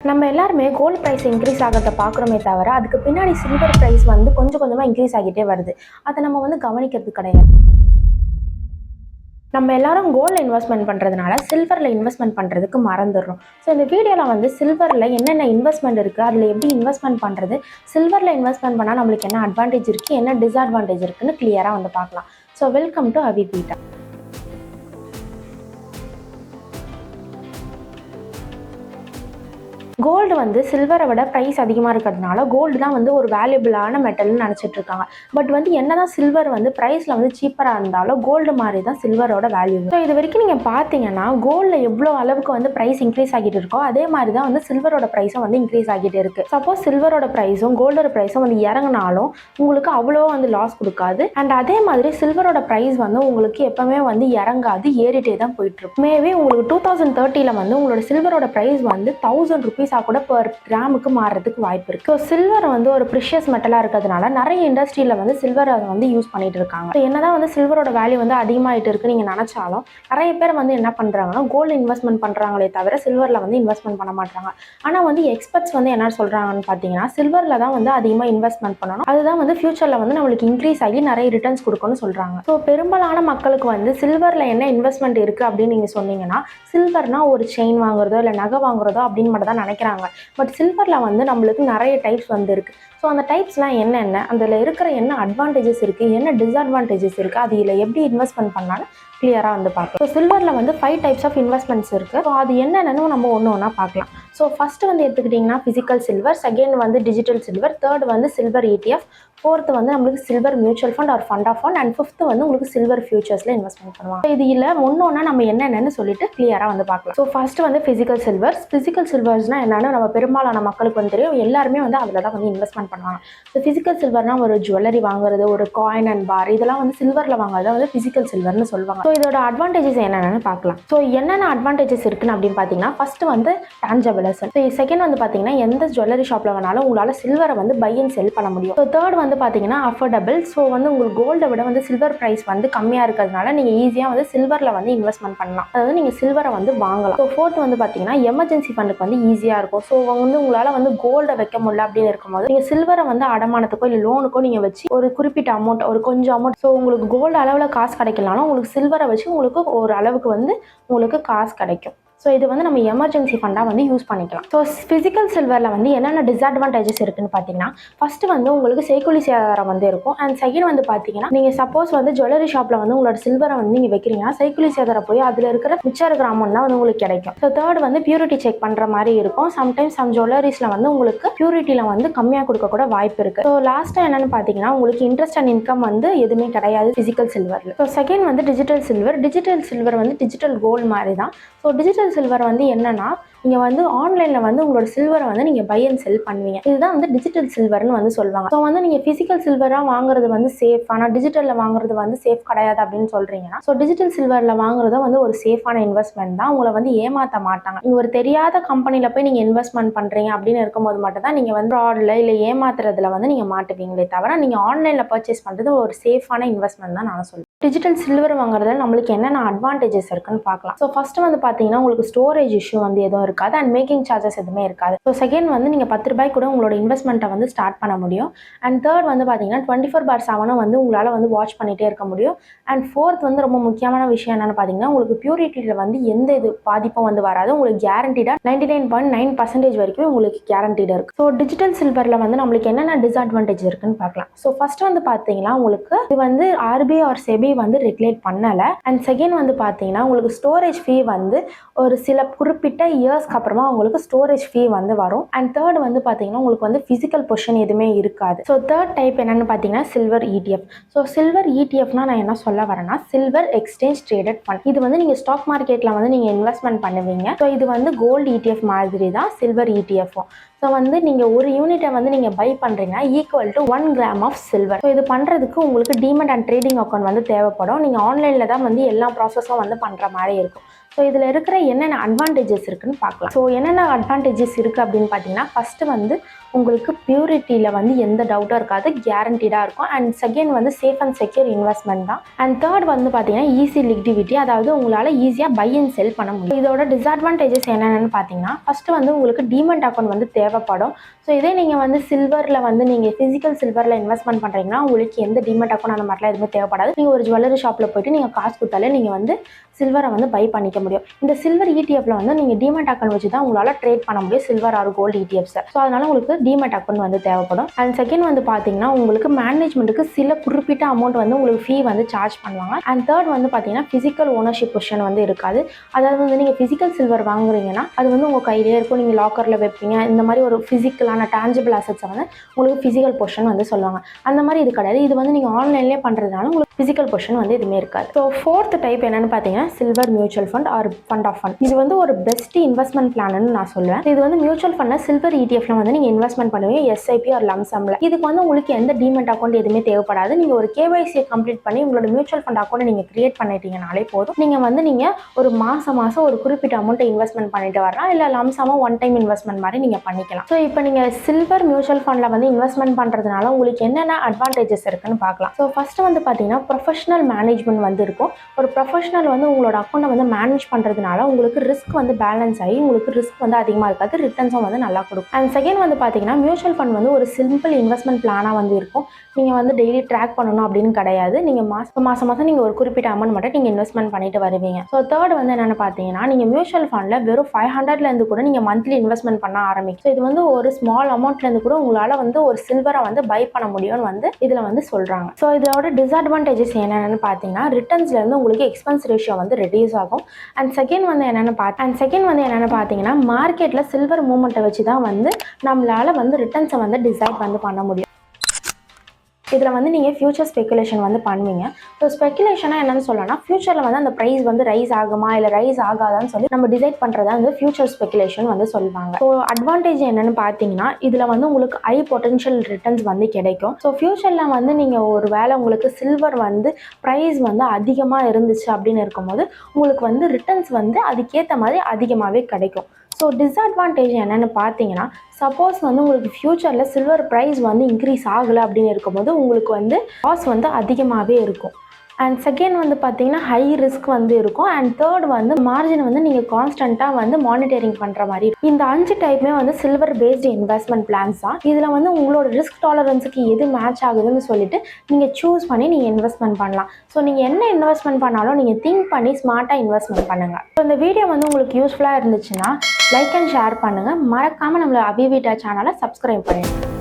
நம்ம எல்லாருமே gold price increase ஆகிறத பார்க்குறோமே தவிர அதுக்கு பின்னாடி சில்வர் ப்ரைஸ் வந்து கொஞ்சம் கொஞ்சமாக இன்க்ரீஸ் ஆகிட்டே வருது. அதை நம்ம வந்து கவனிக்கிறது கிடையாது. நம்ம எல்லாரும் கோல்டில் இன்வெஸ்ட்மெண்ட் பண்ணுறதுனால சில்வரில் இன்வெஸ்ட்மெண்ட் பண்ணுறதுக்கு மறந்துடுறோம். ஸோ இந்த வீடியோவில் வந்து சில்வரில் என்னென்ன இன்வெஸ்ட்மெண்ட் இருக்குது, அதில் எப்படி இன்வெஸ்ட்மெண்ட் பண்ணுறது, சில்வரில் இன்வெஸ்ட்மெண்ட் பண்ணால் நம்மளுக்கு என்ன அட்வான்டேஜ் இருக்குது, என்ன டிஸ்அட்வான்டேஜ் இருக்குன்னு கிளியராக வந்து பார்க்கலாம். So welcome to Avi Beta. Gold வந்து சில்வரை விட ப்ரைஸ் அதிகமாக இருக்கிறதுனால கோல்டு தான் வந்து ஒரு வேல்யூபிளான மெட்டல்னு நினச்சிட்டு இருக்காங்க. பட் வந்து என்னதான் சில்வர் வந்து ப்ரைஸில் வந்து சீப்பராக இருந்தாலும் கோல்டு மாதிரி தான் சில்வரோட வேல்யூ. ஸோ இது வரைக்கும் நீங்கள் பார்த்தீங்கன்னா கோல்டில் எவ்வளோ அளவுக்கு வந்து ப்ரைஸ் இன்க்ரீஸ் ஆகிட்டு இருக்கோ அதே மாதிரி தான் வந்து சில்வரோட ப்ரைஸும் வந்து இன்க்ரீஸ் ஆகிட்டே இருக்குது. சப்போஸ் சில்வரோட ப்ரைஸும் கோல்டோட ப்ரைஸும் வந்து இறங்கினாலும் உங்களுக்கு அவ்வளோ வந்து லாஸ் கொடுக்காது. அண்ட் அதே மாதிரி சில்வரோட ப்ரைஸ் வந்து உங்களுக்கு எப்பவுமே வந்து இறங்காது, ஏறிட்டே தான் போயிட்டு இருக்கும். மேபி உங்களுக்கு 2030 வந்து உங்களோட சில்வரோட ப்ரைஸ் வந்து 1000 rupees கூட பர் கிராமுக்கு மாறுறதுக்கு வாய்ப்பு இருக்கு. ஸோ சில்வர் வந்து ஒரு ப்ரிஷியஸ் மெட்டலாக இருக்கிறதுனால நிறைய இண்டஸ்ட்ரியில் வந்து சில்வர் வந்து யூஸ் பண்ணிட்டு இருக்காங்க. என்னதான் வந்து சில்வரோட வேல்யூ வந்து அதிகமாகிட்டு இருக்கு நீங்கள் நினைச்சாலும் நிறைய பேர் வந்து என்ன பண்ணுறாங்கன்னா கோல்டு இன்வெஸ்ட்மெண்ட் பண்ணுறாங்களே தவிர சில்வரில் வந்து இன்வெஸ்ட்மெண்ட் பண்ண மாட்டாங்க. ஆனால் வந்து எக்ஸ்பர்ட்ஸ் வந்து என்ன சொல்கிறாங்கன்னு பார்த்தீங்கன்னா சில்வரில் தான் வந்து அதிகமாக இன்வெஸ்ட்மெண்ட் பண்ணணும், அதுதான் வந்து ஃபியூச்சரில் வந்து நம்மளுக்கு இன்க்ரீஸ் ஆகி நிறைய ரிட்டர்ன்ஸ் கொடுக்கணும்னு சொல்கிறாங்க. ஸோ பெரும்பாலான மக்களுக்கு வந்து சில்வரில் என்ன இன்வெஸ்ட்மெண்ட் இருக்குது அப்படின்னு நீங்கள் சொன்னீங்கன்னா சில்வர்னா ஒரு செயின் வாங்குறதோ இல்லை நகை வாங்குறதோ அப்படின்னு மட்டும் தான் நினைக்கிறாங்க. பட் சில்வரில் வந்து நம்மளுக்கு நிறைய டைப்ஸ் வந்து இருக்குது. ஸோ அந்த டைப்ஸ்லாம் என்னென்ன, அதில் இருக்கிற என்ன அட்வான்டேஜஸ் இருக்குது, என்ன டிஸ்அட்வான்டேஜஸ் இருக்குது, அதில் எப்படி இன்வெஸ்ட்மெண்ட் பண்ணாலும் கிளியராக வந்து பார்க்கலாம். ஸோ சில்வரில் வந்து 5 டைப்ஸ் ஆஃப் இன்வெஸ்ட்மெண்ட்ஸ் இருக்குது. ஸோ அது என்னென்னு நம்ம ஒன்று ஒன்றா பார்க்கலாம். ஸோ ஃபஸ்ட்டு வந்து எடுத்துக்கிட்டிங்கன்னா ஃபிசிக்கல் சில்வர், செகண்ட் வந்து டிஜிட்டல் சில்வர், தேர்ட் வந்து சில்வர் ETF, ஃபோர்த்து வந்து நம்மளுக்கு silver mutual fund or fund of fund, and fifth வந்து உங்களுக்கு சில்வர் ஃபியூச்சர்ஸில் இன்வெஸ்ட்மெண்ட் பண்ணுவாங்க. இது இல்லை ஒன்றா நம்ம என்னென்னு சொல்லிட்டு கிளியராக வந்து பார்க்கலாம். ஸோ ஃபஸ்ட்டு வந்து ஃபிசிக்கல் சில்வர். ஃபிசிக்கல் சில்வர்ஸ்னால் என்னென்னு நம்ம பெரும்பாலான மக்களுக்கு வந்து தெரியும், எல்லாருமே வந்து அதில் தான் வந்து இன்வெஸ்ட்மெண்ட் பண்ணுவாங்க. ஸோ ஃபிசிக்கல் சில்வர்னால் ஒரு ஜுவல்லரி வாங்குறது, ஒரு காயின் அண்ட் பார், இதெல்லாம் வந்து சில்வரில் வாங்குறத வந்து ஃபிசிக்கல் சில்வர்னு சொல்லுவாங்க. ஸோ இதோட அட்வான்டேஜஸ் என்னென்னு பார்க்கலாம். ஸோ என்னென்ன அட்வான்டேஜஸ் இருக்குன்னு அப்படின்னு பார்த்தீங்கன்னா ஃபஸ்ட்டு வந்து டான்ஜபிள் அசெட். ஸோ செகண்ட் வந்து பார்த்தீங்கன்னா எந்த ஜுவல்லரி ஷாப்பில் வேணாலும் உங்களால் சில்வரை வந்து பை அண்ட் செல் பண்ண முடியும். ஸோ தேர்ட் வந்து பார்த்தீங்கன்னா அஃபோர்டபுள். ஸோ வந்து உங்களுக்கு கோல்டை விட வந்து சில்வர் ப்ரைஸ் வந்து கம்மியாக இருக்கிறதுனால நீங்கள் ஈஸியாக வந்து சில்வரில் வந்து இன்வெஸ்ட்மெண்ட் பண்ணலாம், அதாவது நீங்கள் சில்வரை வந்து வாங்கலாம். ஸோ ஃபோர்த் வந்து பார்த்தீங்கன்னா எமர்ஜென்சி ஃபண்டுக்கு வந்து ஈஸியாக இருக்கும். ஸோ வந்து உங்களால் வந்து கோல்டை வைக்க முடியல அப்படின்னு இருக்கும்போது நீங்கள் சில்வரை வந்து அடமானத்துக்கோ இல்லை லோனுக்கோ நீங்கள் வச்சு ஒரு குறிப்பிட்ட அமௌண்ட், ஒரு கொஞ்சம் அமௌண்ட், ஸோ உங்களுக்கு கோல்டு அளவில் காசு கிடைக்கலனாலும் உங்களுக்கு சில்வரை வச்சு உங்களுக்கு ஒரு அளவுக்கு வந்து உங்களுக்கு காசு கிடைக்கும். ஸோ இது வந்து நம்ம எமர்ஜென்சி ஃபண்டாக வந்து யூஸ் பண்ணிக்கலாம். ஸோ ஃபிசிக்கல் சில்வரில் வந்து என்னென்ன டிஸ்அட்வான்டேஜஸ் இருக்குன்னு பார்த்தீங்கன்னா ஃபஸ்ட்டு வந்து உங்களுக்கு செய்கூலி சேதாரம் வந்து இருக்கும். அண்ட் செகண்ட் வந்து பார்த்தீங்கன்னா நீங்கள் சப்போஸ் வந்து ஜுவல்லரி ஷாப்பில் வந்து உங்களோட சில்வரை வந்து நீங்கள் வைக்கிறீங்கன்னா செய்கூலி சேதாரம் போய் அதில் இருக்கிற மிச்சம் இருக்கிற அமௌண்ட் தான் வந்து உங்களுக்கு கிடைக்கும். ஸோ தேர்ட் வந்து பியூரிட்டி செக் பண்ணுற மாதிரி இருக்கும். சம்டைம்ஸ் சம் ஜுவல்லரிஸில் வந்து உங்களுக்கு பியூரிட்டியில் வந்து கம்மியாக கொடுக்க கூட வாய்ப்பு இருக்குது. ஸோ லாஸ்ட்டாக என்னென்னு பார்த்தீங்கன்னா உங்களுக்கு இன்ட்ரெஸ்ட் அண்ட் இன்கம் வந்து எதுவுமே கிடையாது ஃபிசிக்கல் சில்வரில். ஸோ செகண்ட் வந்து டிஜிட்டல் சில்வர். டிஜிட்டல் சில்வர் வந்து டிஜிட்டல் கோல்டு மாதிரி தான். ஸோ டிஜிட்டல் சில்வர் வந்து என்னன்னா நீங்கள் வந்து ஆன்லைனில் வந்து உங்களோட சில்வரை வந்து நீங்கள் பை அண்ட் செல் பண்ணுவீங்க. இதுதான் வந்து டிஜிட்டல் சில்வர்னு வந்து சொல்லுவாங்க. ஸோ வந்து நீங்கள் ஃபிசிக்கல் சில்வராக வாங்குறது வந்து சேஃப், ஆனால் டிஜிட்டலில் வாங்குறது வந்து சேஃப் கிடையாது அப்படின்னு சொல்கிறீங்கன்னா ஸோ டிஜிட்டல் சில்வரில் வாங்குறது வந்து ஒரு சேஃபான இன்வெஸ்ட்மெண்ட் தான். உங்களை வந்து ஏமாற்ற மாட்டாங்க. நீங்கள் ஒரு தெரியாத கம்பெனியில் போய் நீங்கள் இன்வெஸ்ட்மெண்ட் பண்ணுறீங்க அப்படின்னு இருக்கும்போது மட்டும் தான் நீங்கள் வந்து ஃப்ராடில் இல்லை ஏமாத்துறதுல வந்து நீங்கள் மாட்டுவீங்களே தவிர நீங்கள் ஆன்லைனில் பர்ச்சேஸ் பண்ணுறது ஒரு சேஃபான இன்வெஸ்ட்மெண்ட் தான் நான் சொல்லுவேன். டிஜிட்டல் சில்வர் வாங்குறதுல நம்மளுக்கு என்னென்ன அட்வான்டேஜஸ் இருக்குன்னு பார்க்கலாம். ஸோ ஃபர்ஸ்ட் வந்து பார்த்தீங்கன்னா உங்களுக்கு ஸ்டோரேஜ் இஷ்யூ வந்து எதுவும் இருக்காது அண்ட் மேக்கிங் சார்ஜஸ் எதுவுமே இருக்காது. ஸோ செகண்ட் வந்து நீங்கள் 10 ரூபாய் கூட உங்களோட இன்வெஸ்ட்மெண்ட்டை வந்து ஸ்டார்ட் பண்ண முடியும். அண்ட் தேர்ட் வந்து பார்த்தீங்கன்னா 24/7 வந்து உங்களால் வந்து வாட்ச் பண்ணிகிட்டே இருக்க முடியும். அண்ட் ஃபோர்த் வந்து ரொம்ப முக்கியமான விஷயம் என்னென்னு பார்த்தீங்கன்னா உங்களுக்கு பியூரிட்டியில் வந்து எந்த இது பாதிப்பும் வந்து வராது. உங்களுக்கு கேரண்டீடாக 99.9% வரைக்கும் உங்களுக்கு கேரண்டீடாக இருக்குது. ஸோ டிஜிட்டல் சில்வரில் வந்து நம்மளுக்கு என்னென்ன டிஸ்அட்வான்டேஜ் இருக்குன்னு பார்க்கலாம். ஸோ ஃபர்ஸ்ட் வந்து பார்த்தீங்கன்னா உங்களுக்கு இது வந்து RBI ஆர் செபி வந்து ரெகுலேட் பண்ணலை. அண்ட் செகண்ட் வந்து பார்த்தீங்கன்னா உங்களுக்கு ஸ்டோரேஜ் ஃபீ வந்து ஒரு சில குறிப்பிட்ட இயர்ஸ்க்கு அப்புறமா உங்களுக்கு ஸ்டோரேஜ் ஃபீ வந்து வரும். அண்ட் தேர்ட் வந்து பார்த்தீங்கன்னா உங்களுக்கு வந்து ஃபிசிக்கல் பொசிஷன் எதுவுமே இருக்காது. ஸோ தேர்ட் டைப் என்னென்னு பார்த்தீங்கன்னா சில்வர் ETF. ஸோ சில்வர் ETFனா நான் என்ன சொல்ல வரேன்னா சில்வர் எக்ஸ்சேஞ்ச் ட்ரேடட் ஃபண்ட். இது வந்து நீங்கள் ஸ்டாக் மார்க்கெட்டில் வந்து நீங்கள் இன்வெஸ்ட்மெண்ட் பண்ணுவீங்க. ஸோ இது வந்து கோல்டு ETF மாதிரி தான் சில்வர் ETFும். ஸோ வந்து நீங்கள் ஒரு யூனிட்டை வந்து நீங்கள் பை பண்ணுறீங்கன்னா equal to 1 gram of silver. So இது பண்ணுறதுக்கு உங்களுக்கு டிமெட் அண்ட் ட்ரேடிங் அக்கௌண்ட் வந்து தேவைப்படும். நீங்கள் ஆன்லைனில் தான் வந்து எல்லா ப்ராசஸும் வந்து பண்ணுற மாதிரி இருக்கும். ஸோ இதில் இருக்கிற என்னென்ன அட்வான்டேஜஸ் இருக்குன்னு பார்க்கலாம். ஸோ என்னென்ன அட்வான்டேஜஸ் இருக்குது அப்படின்னு பார்த்தீங்கன்னா, ஃபஸ்ட்டு வந்து உங்களுக்கு பியூரிட்டியில் வந்து எந்த டவுட்டும் இருக்காது, கேரண்டீடாக இருக்கும். அண்ட் செகண்ட் வந்து சேஃப் அண்ட் செக்யூர் இன்வெஸ்ட்மெண்ட் தான். அண்ட் தேர்ட் வந்து பார்த்தீங்கன்னா ஈஸி லிக்விடிட்டி, அதாவது உங்களால் ஈஸியாக பை அண்ட் செல் பண்ண முடியும். இதோட டிஸ்அட்வான்டேஜஸ் என்னென்னு பார்த்தீங்கன்னா, ஃபஸ்ட்டு வந்து உங்களுக்கு டீமட் அக்கௌண்ட் வந்து தேவைப்படும். ஸோ இதே நீங்கள் வந்து சில்வரில் வந்து நீங்கள் ஃபிசிக்கல் சில்வரில் இன்வெஸ்ட்மெண்ட் பண்ணுறீங்கன்னா உங்களுக்கு எந்த டீமட் அக்கௌண்ட் அந்த மாதிரிலாம் எதுவுமே தேவைப்படாது. நீங்கள் ஒரு ஜுவல்லரி ஷாப்பில் போய்ட்டு நீங்கள் காசு கொடுத்தாலே நீங்கள் வந்து சில்வரை வந்து பை பண்ணிக்க முடியும். இந்த சில்வர் இடிஎஃப்ல வந்து நீங்கள் டிமெட் அக்கௌண்ட் வச்சு தான் உங்களால் ட்ரேட் பண்ண முடியும், silver or gold ETFs. So அதனால உங்களுக்கு டிமெட் அக்கௌண்ட் வந்து தேவைப்படும். அண்ட் செகண்ட் வந்து பார்த்தீங்கன்னா உங்களுக்கு மேனேஜ்மெண்ட்டுக்கு சில குறிப்பிட்ட அமௌண்ட் வந்து உங்களுக்கு ஃபீ வந்து சார்ஜ் பண்ணுவாங்க. அண்ட் தேர்ட் வந்து பார்த்தீங்கன்னா ஃபிசிக்கல் ஓனர்ஷிப் பொசிஷன் வந்து இருக்காது. அதாவது வந்து நீங்கள் ஃபிசிக்கல் சில்வர் வாங்குறீங்கன்னா அது வந்து உங்கள் கையிலே இருக்கும், நீங்கள் லாக்கரில் வைப்பீங்க. இந்த மாதிரி ஒரு ஃபிசிக்கலான டேஞ்சபிள் அசட்ஸை வந்து உங்களுக்கு ஃபிசிக்கல் பொசிஷன் வந்து சொல்லுவாங்க. அந்த மாதிரி இது கிடையாது. இது வந்து நீங்கள் ஆன்லைன்லேயே பண்ணுறதுனால உங்களுக்கு ஃபிசிக்கல் பொசிஷன் வந்து எதுவுமே இருக்காது. ஸோ ஃபோர்த் டைப் என்னென்னு பார்த்தீங்கன்னா silver mutual fund or fund of fund. இது வந்து ஒரு பெஸ்ட் இன்வெஸ்ட்மெண்ட் பிளான்னு நான் சொல்லுவேன். இது வந்து மியூச்சுவல் ஃபண்டில் சில்வர் இடிஎஃப்ல வந்து நீங்கள் இன்வெஸ்ட்மெண்ட் பண்ணுவீங்க, எஸ்ஐபி ஆர் லம்சம்ல. இதுக்கு வந்து உங்களுக்கு எந்த டிமெட் அக்கௌண்ட் எதுவுமே தேவைப்படாது. நீங்கள் ஒரு கேஒய்சியை கம்ப்ளீட் பண்ணி உங்களோட மியூச்சுவல் ஃபண்ட் அக்கௌண்ட் நீங்கள் கிரியேட் பண்ணிட்டீங்கனாலே போதும். நீங்கள் ஒரு மாதம் ஒரு குறிப்பிட்ட அமௌண்ட்டை இன்வெஸ்ட்மெண்ட் பண்ணிட்டு வரலாம், இல்லை லம்சமாக ஒன் டைம் இன்வெஸ்ட்மெண்ட் மாதிரி நீங்கள் பண்ணிக்கலாம். ஸோ இப்போ நீங்கள் சில்வர் மியூச்சுவல் ஃபண்டில் வந்து இன்வெஸ்ட்மெண்ட் பண்ணுறதுனால உங்களுக்கு என்னென்ன அட்வான்டேஜஸ் இருக்குன்னு பார்க்கலாம். ஸோ ஃபர்ஸ்ட் வந்து பார்த்தீங்கன்னா ப்ரொஃபஷனல் மேனேஜ்மெண்ட் வந்து இருக்கும். ஒரு ப்ரொஃபஷனல் வந்து உங்களோட அக்கௌண்ட்டை வந்து மேனேஜ் பண்ணுறதுனால உங்களுக்கு ரிஸ்க் வந்து பேலன்ஸ் ஆகி உங்களுக்கு ரிஸ்க் வந்து அதிகமாக இருக்காது, ரிட்டர்ன்ஸும் வந்து நல்லா கொடுக்கும். அண்ட் செகண்ட் வந்து பார்த்தீங்கன்னா மியூச்சுவல் ஃபண்ட் வந்து ஒரு சிம்பிள் இன்வெஸ்ட்மெண்ட் பிளானாக வந்து இருக்கும். நீங்கள் வந்து டெய்லி ட்ராக் பண்ணணும் அப்படின்னு கிடையாது. நீங்கள் மாதம் நீங்கள் ஒரு குறிப்பிட்ட அமௌண்ட் மட்டும் நீங்கள் இன்வெஸ்ட்மெண்ட் பண்ணிட்டு வருவீங்க. ஸோ தேர்ட் வந்து என்னென்னு பார்த்தீங்கன்னா நீங்கள் மியூச்சுவல் ஃபண்டில் வெறும் 500லேருந்து கூட நீங்கள் மந்த்லி இன்வெஸ்ட்மெண்ட் பண்ண ஆரம்பிக்கும். ஸோ இது வந்து ஒரு ஸ்மால் அமௌண்ட்லேருந்து கூட உங்களால் வந்து ஒரு சில்வரை வந்து பை பண்ண முடியும்னு வந்து இதில் வந்து சொல்கிறாங்க. ஸோ இதோட டிஸ்அட்வான்டேஜஸ் என்னென்னு பார்த்தீங்கன்னா ரிட்டர்ன்ஸ்லேருந்து உங்களுக்கு எக்ஸ்பென்ஸ் ரேஷியோ வந்து ரெடியூஸ் ஆகும். அண்ட் செகண்ட் வந்து என்னென்னு பார்த்தீங்கன்னா மார்க்கெட்டில் சில்வர் மூவ்மெண்ட்டை வச்சு தான் வந்து நம்மளால் வந்து ரிட்டர்ன்ஸை வந்து டிசைட் வந்து பண்ண முடியும். இதில் வந்து நீங்கள் ஃபியூச்சர் ஸ்பெகுலேஷன் வந்து பண்ணுவீங்க. ஸோ ஸ்பெகுலேஷனாக என்னென்னு சொல்லலாம், ஃபியூச்சரில் வந்து அந்த ப்ரைஸ் வந்து ரைஸ் ஆகுமா இல்லை ரைஸ் ஆகாதான்னு சொல்லி நம்ம டிசைட் பண்ணுறதா வந்து ஃபியூச்சர் ஸ்பெகுலேஷன் வந்து சொல்லுவாங்க. ஸோ அட்வான்டேஜ் என்னென்னு பார்த்தீங்கன்னா இதில் வந்து உங்களுக்கு ஹை பொட்டன்ஷியல் ரிட்டர்ன்ஸ் வந்து கிடைக்கும். ஸோ ஃபியூச்சரில் வந்து நீங்கள் ஒரு வேளை உங்களுக்கு சில்வர் வந்து ப்ரைஸ் வந்து அதிகமாக இருந்துச்சு அப்படின்னு இருக்கும்போது உங்களுக்கு வந்து ரிட்டர்ன்ஸ் வந்து அதுக்கேற்ற மாதிரி அதிகமாகவே கிடைக்கும். ஸோ டிஸ்அட்வான்டேஜ் என்னென்னு பார்த்தீங்கன்னா சப்போஸ் வந்து உங்களுக்கு ஃப்யூச்சரில் சில்வர் ப்ரைஸ் வந்து இன்க்ரீஸ் ஆகலை அப்படின்னு இருக்கும்போது உங்களுக்கு வந்து லாஸ் வந்து அதிகமாகவே இருக்கும். அண்ட் செகண்ட் வந்து பார்த்தீங்கன்னா ஹை ரிஸ்க் வந்து இருக்கும். அண்ட் தேர்ட் வந்து மார்ஜின் வந்து நீங்கள் கான்ஸ்டண்ட்டாக வந்து மானிட்டரிங் பண்ணுற மாதிரி இருக்கும். இந்த 5 டைப்புமே வந்து சில்வர் பேஸ்டு இன்வெஸ்ட்மெண்ட் பிளான்ஸ் தான். இதில் வந்து உங்களோட ரிஸ்க் டாலரன்ஸுக்கு எது மேட்ச் ஆகுதுன்னு சொல்லிட்டு நீங்கள் சூஸ் பண்ணி நீங்கள் இன்வெஸ்ட்மெண்ட் பண்ணலாம். ஸோ நீங்கள் என்ன இன்வெஸ்ட்மெண்ட் பண்ணாலும் நீங்கள் திங்க் பண்ணி ஸ்மார்ட்டாக இன்வெஸ்ட்மெண்ட் பண்ணுங்கள். ஸோ இந்த வீடியோ வந்து உங்களுக்கு யூஸ்ஃபுல்லாக இருந்துச்சுன்னா லைக் அண்ட் ஷேர் பண்ணுங்கள். மறக்காமல் நம்மளோட அபிவிட்டா சேனலை சப்ஸ்கிரைப் பண்ணுங்கள்.